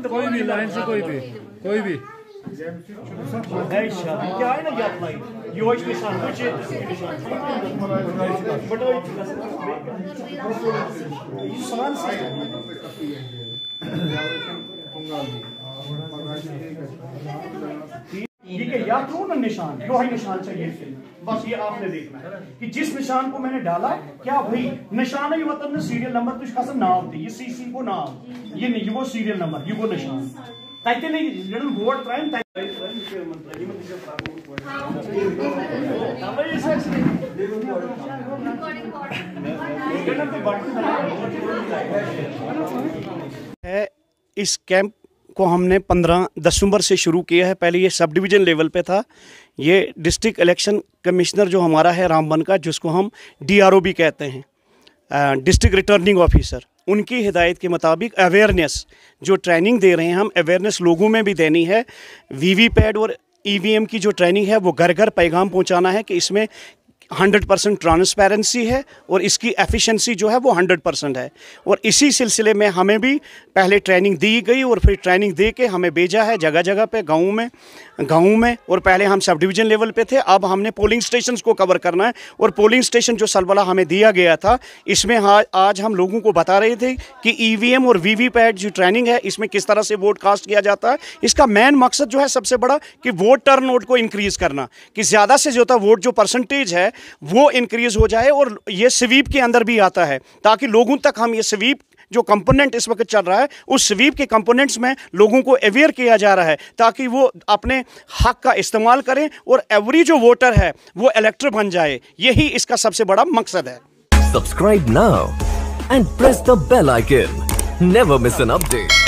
कोई भी लाइन से कोई भी क्या है ना ये याद करो ना निशान, जो है निशान चाहिए बस ये आपने देखना है कि जिस निशान को मैंने डाला क्या भाई निशान है, ये वतन सीरियल नंबर तुझ खासा नाम थी, ये सीसी को नाम ये नहीं, वो सीरियल नंबर, ये वो निशान ताकि नहीं लिटिल बोर्ड ट्राइम है। इस कैंप को हमने 15 दिसंबर से शुरू किया है। पहले ये सब डिवीज़न लेवल पे था। ये डिस्ट्रिक्ट इलेक्शन कमिश्नर जो हमारा है रामबन का, जिसको हम DRO भी कहते हैं, डिस्ट्रिक्ट रिटर्निंग ऑफिसर, उनकी हिदायत के मुताबिक अवेयरनेस जो ट्रेनिंग दे रहे हैं हम, अवेयरनेस लोगों में भी देनी है। VVPAT और EVM की जो ट्रेनिंग है वो घर घर पैगाम पहुंचाना है कि इसमें 100% ट्रांसपेरेंसी है और इसकी एफिशिएंसी जो है वो 100% है। और इसी सिलसिले में हमें भी पहले ट्रेनिंग दी गई और फिर ट्रेनिंग दे के हमें भेजा है जगह जगह पे, गाँव में। और पहले हम सब डिवीज़न लेवल पे थे, अब हमने पोलिंग स्टेशंस को कवर करना है। और पोलिंग स्टेशन जो सलबला हमें दिया गया था, इसमें आज हम लोगों को बता रहे थे कि EVM और VVPAT जो ट्रेनिंग है इसमें किस तरह से वोट कास्ट किया जाता है। इसका मेन मकसद जो है सबसे बड़ा कि वोट टर्नआउट को इंक्रीज़ करना, कि ज़्यादा से ज़्यादा वोट जो परसेंटेज है वो इंक्रीज़ हो जाए। और ये स्वीप के अंदर भी आता है ताकि लोगों तक हम ये स्वीप जो कंपोनेंट इस वक्त चल रहा है, उस स्वीप के कंपोनेंट्स में लोगों को अवेयर किया जा रहा है ताकि वो अपने हक का इस्तेमाल करें और एवरी जो वोटर है वो इलेक्टर बन जाए। यही इसका सबसे बड़ा मकसद है। Subscribe now and press the bell icon, never miss an update.